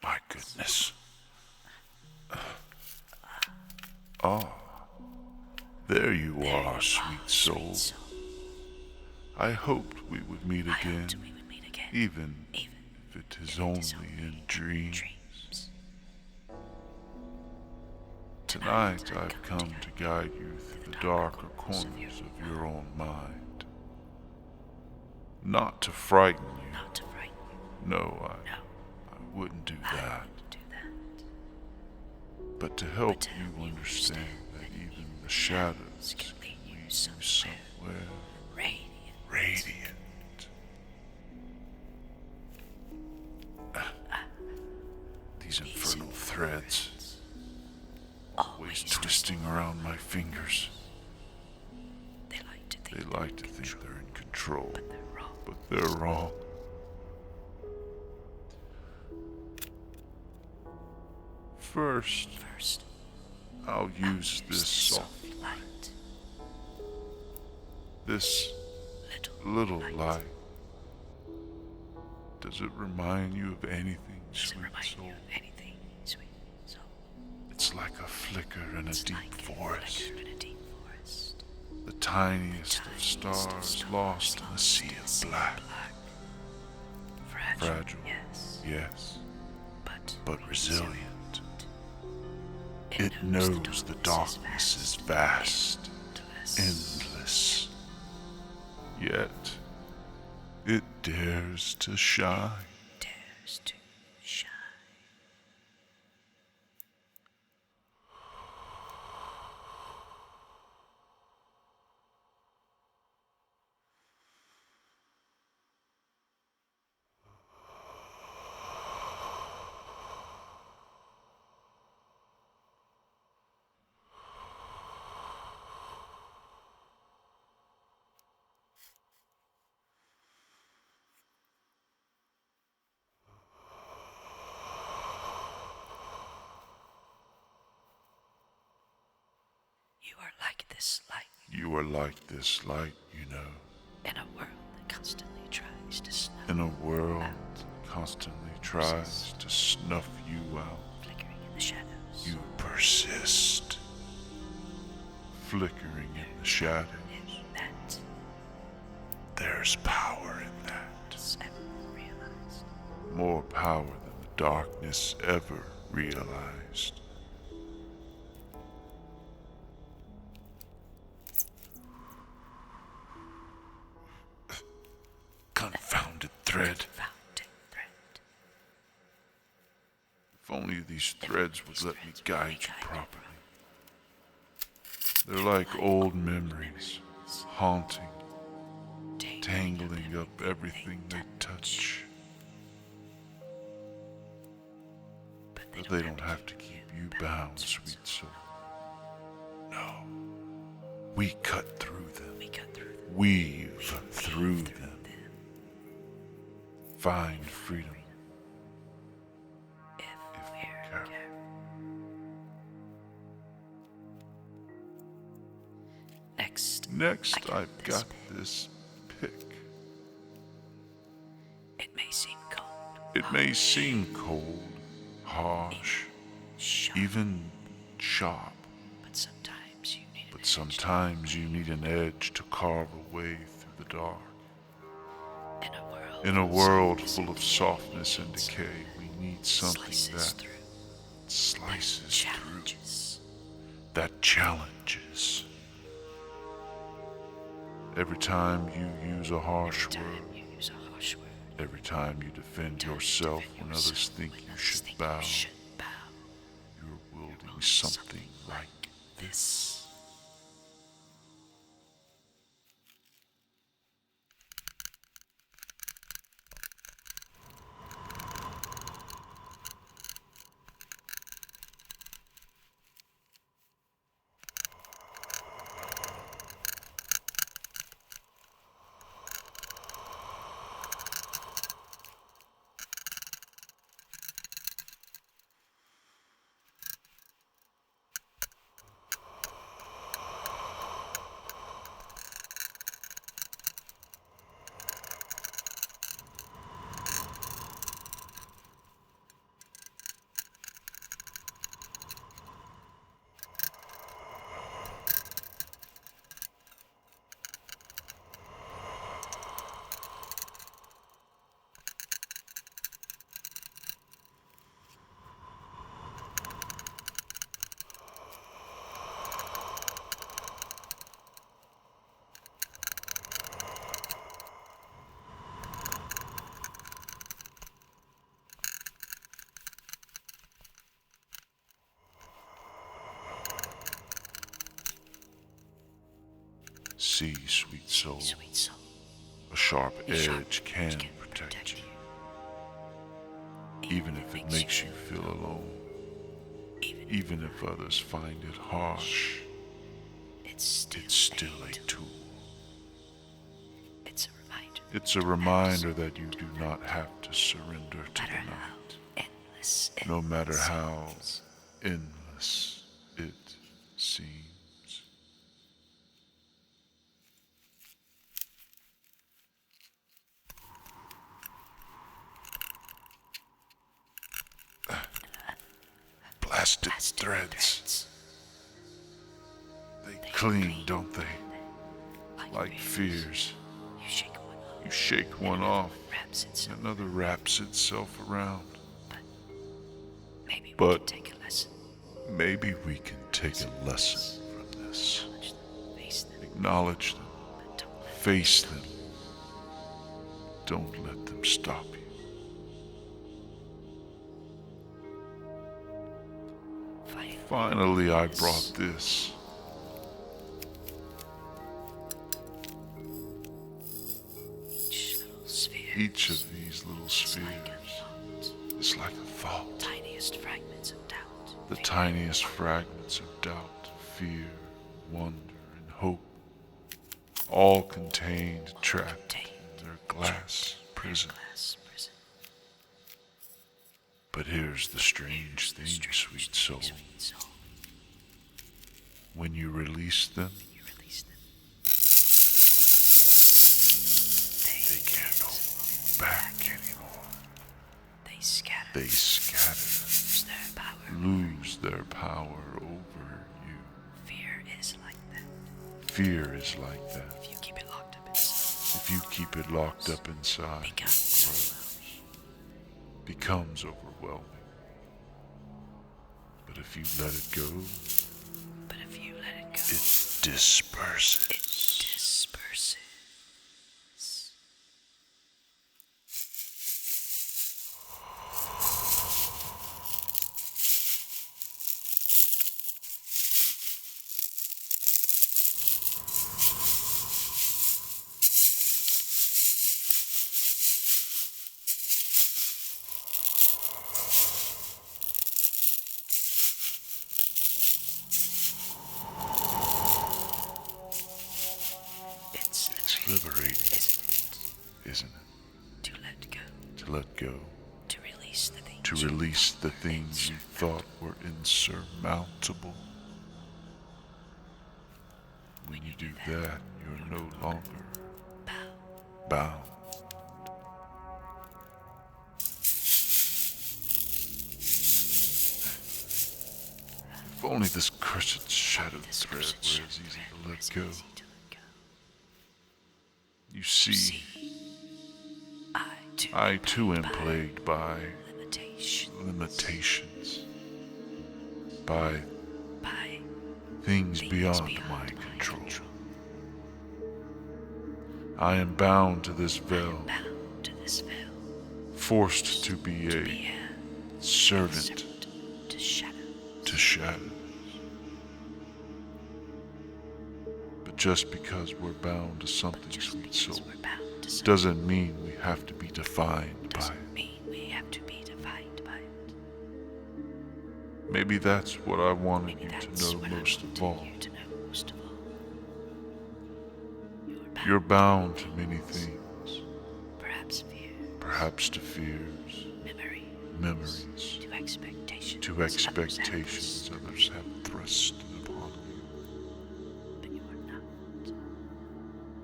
My goodness. Ah, there you are, sweet soul. I hoped we would meet again, even if it is only in dreams. Tonight I've come to guide you through the darker corners of your own mind. Not to frighten you. No, I wouldn't do that. But to help you understand that even the shadows can lead you somewhere radiant. These infernal threads, always twisting around my fingers. They like to think they're in control, but they're wrong. First, I'll use this soft light. This little light. Does it remind you of anything, sweet soul? It's like a flicker in a deep forest. The tiniest of stars lost in a sea of black. Fragile, yes, but resilient. It knows the darkness is vast, endless, yet it dares to shine. You are like this light. You are like this light, you know. In a world that constantly tries to snuff In a world out. that constantly tries to snuff you out. Flickering in the shadows. You persist. Flickering in the shadows. That There's power in that. is ever realized. More power than the darkness ever realized. Confounded thread. If only these threads would let me guide you properly. They're like old memories, haunting, tangling up everything they touch. But they don't have to keep you bound, sweet soul. No. We cut through them. Weave through them. Find freedom. If we're we're careful. Next, I've got this pick. It may seem cold. It may seem cold, harsh, Sharp, even sharp, but sometimes you need an edge to carve a way through the dark. In In a world full of softness and decay, we need something slices that through, slices through, challenges. that challenges. Every time you use a harsh word, every time you defend yourself when others think you should bow, you're wielding something like this. See, sweet soul, Sweet soul, a sharp a sharp edge can can protect you, you. even if it makes you feel alone, even if others find it harsh. It's Still a tool. It's a reminder. It's a reminder that you do not have to surrender to the night, Endless. no matter how endless it seems. Blasted threads. They cling, don't they? Like fears. You shake one off. Another wraps itself around. Maybe we But can take a lesson. maybe we can take a lesson from this. Face them. Acknowledge them. But don't let Face them. Don't let them stop you. Finally, I brought this. Each of these little spheres is like a thought. tiniest fragments of doubt. The tiniest fragments of doubt, fear, wonder, and hope, all contained, trapped in their glass prison. But here's the strange thing, sweet soul. When you release them, they can't hold you back anymore. They scatter, lose their power over you. Fear is like that. Fear is like that. If you keep it locked up inside, If you keep it locked up inside, it becomes overwhelming. But if you let it go, it disperses. It's liberating, isn't it? To let go. to release the things, To release the things you thought were insurmountable. When you do that, you're no longer bound. If only this cursed shadowed thread were as easy to let go. You see, I too am plagued by limitations, by things beyond my control. I am bound to this veil, forced to be a servant to shadows. But just because we're bound to something, sweet soul, doesn't mean we have to be defined by it. Maybe that's what I wanted you to know most of all. You're bound to many things, perhaps to fears, memories, to expectations others have thrust upon you.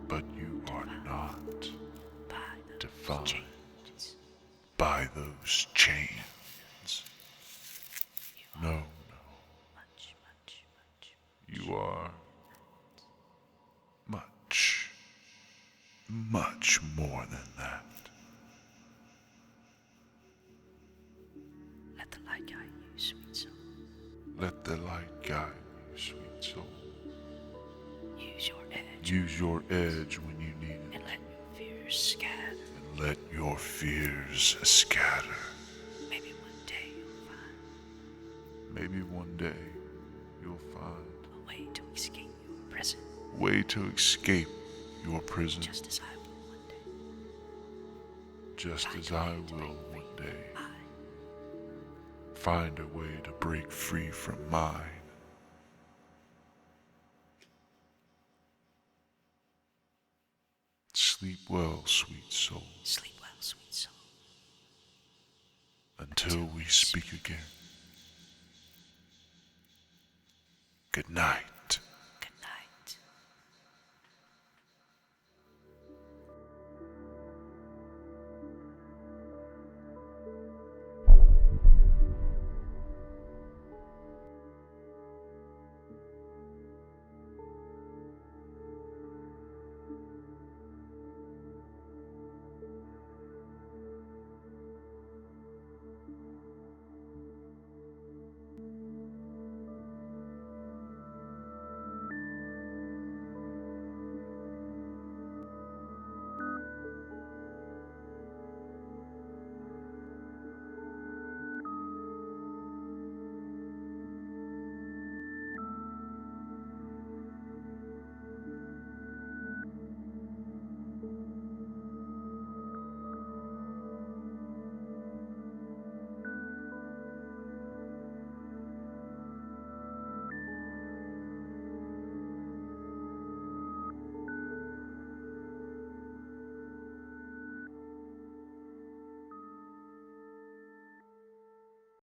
But you are not defined by those chains. No. You are much more than that. Let the light guide you, sweet soul. Let the light guide you, sweet soul. Use your edge. Use your edge when you need it. And let your fears scatter. And let your fears scatter. Maybe one day you'll find Maybe one day you'll find a way to escape your prison. a way to escape your prison, just as I will one day. just as I will one day find a way to break free from mine. Sleep well, sweet soul, Sleep well, sweet soul. until we speak again. Good night.